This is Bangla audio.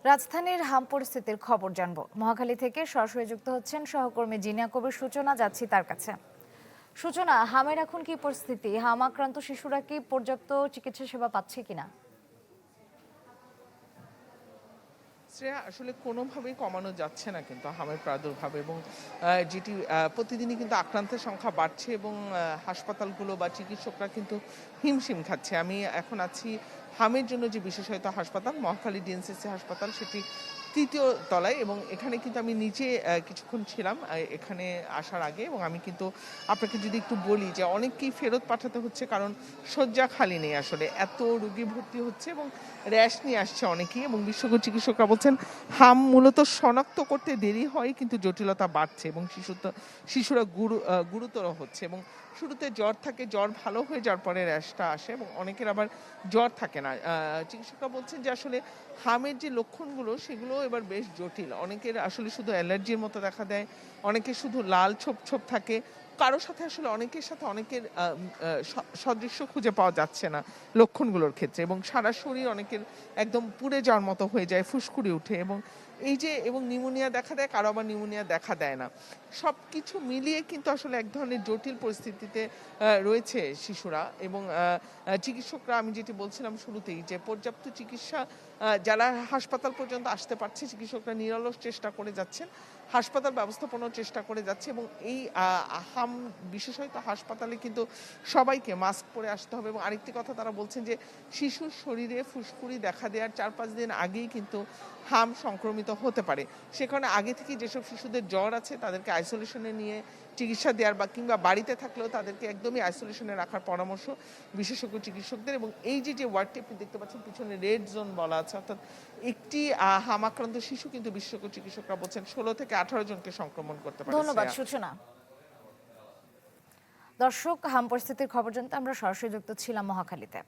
রাজধানীর হাম পরিস্থিতির খবর জানবো। মহাখালী থেকে সরাসরি যুক্ত হচ্ছেন সহকর্মী জিনিয়া কবির সূচনা, যাচ্ছি তার কাছে। সূচনা, হামের এখন কি পরিস্থিতি? হাম আক্রান্ত শিশুরা কি পর্যাপ্ত চিকিৎসা সেবা পাচ্ছে কিনা? শ্রেয়া, আসলে কোনোভাবেই কমানো যাচ্ছে না কিন্তু হামের প্রাদুর্ভাব, এবং যেটি প্রতিদিনই কিন্তু আক্রান্তের সংখ্যা বাড়ছে, এবং হাসপাতালগুলো বা চিকিৎসকরা কিন্তু হিমশিম খাচ্ছে। আমি এখন আছি হামের জন্য যে বিশেষায়িত হাসপাতাল মহাখালী ডিএনসিসি হাসপাতাল, সেটি তৃতীয় তলায়, এবং এখানে কিন্তু আমি নিজে কিছুক্ষণ ছিলাম এখানে আসার আগে। এবং আমি কিন্তু আপনাকে যদি একটু বলি যে অনেককেই ফেরত পাঠাতে হচ্ছে, কারণ শয্যা খালি নেই। আসলে এত রোগী ভর্তি হচ্ছে এবং র্যাশ নিয়ে আসছে অনেকেই, এবং বিশেষজ্ঞ চিকিৎসকরা বলছেন হাম মূলত শনাক্ত করতে দেরি হয়, কিন্তু জটিলতা বাড়ছে এবং শিশুরা গুরুতর হচ্ছে। এবং শুরুতে জ্বর থাকে, জ্বর ভালো হয়ে যাওয়ার পরে র্যাশটা আসে, এবং অনেকের আবার জ্বর থাকে না। চিকিৎসকরা বলছেন যে আসলে হামের যে লক্ষণগুলো সেগুলো এবার বেশ জটিল। অনেকের আসলে শুধু অ্যালার্জির মতো দেখা দেয়, অনেকের শুধু লাল ছোপ ছোপ থাকে, কারো সাথে আসলে অনেকের সাথে অনেকের সদৃশ্য খুঁজে পাওয়া যাচ্ছে না লক্ষণগুলোর ক্ষেত্রে, এবং সারা শরীর অনেকের একদম পুড়ে যাওয়ার মতো হয়ে যায়, ফুসকুড়ি উঠে, এবং নিউমোনিয়া দেখা দেয়, কারো আবার নিউমোনিয়া দেখা দেয় না। সবকিছু মিলিয়ে কিন্তু আসলে এক ধরনের জটিল পরিস্থিতিতে রয়েছে শিশুরা। এবং চিকিৎসকরা, আমি যেটি বলছিলাম শুরুতেই, যে পর্যাপ্ত চিকিৎসা যারা হাসপাতাল পর্যন্ত আসতে পারছে, চিকিৎসকরা নিরলস চেষ্টা করে যাচ্ছেন, হাসপাতাল ব্যবস্থাপনার চেষ্টা করে যাচ্ছে। এবং এই হাম বিশেষত হাসপাতালে কিন্তু সবাইকে মাস্ক পরে আসতে হবে। এবং আরেকটি কথা তারা বলছেন যে শিশুর শরীরে ফুসকুড়ি দেখা দেওয়ার 4-5 দিন আগেই কিন্তু হাম সংক্রমিত হতে পারে। সে কারণে আগে থেকেই যেসব শিশুদের জ্বর আছে তাদেরকে আইসোলেশনে নিয়ে চিকিৎসা দেওয়ার, বা কিংবা বাড়িতে থাকলেও তাদেরকে একদমই আইসোলেশনে রাখার পরামর্শ বিশেষজ্ঞ চিকিৎসকদের। এবং এই যে ওয়ার্ডটি আপনি দেখতে পাচ্ছেন পিছনে রেড জোন বলা আছে, অর্থাৎ একটি হাম আক্রান্ত শিশু কিন্তু বিশেষজ্ঞ চিকিৎসকরা বলছেন 16 থেকে 18 জনকে সংক্রমণ করতে পারে। ধন্যবাদ সূচনা। দর্শক, হাম পরিস্থিতির খবর জানতে আমরা সরাসরি যুক্ত ছিলাম মহাখালীতে।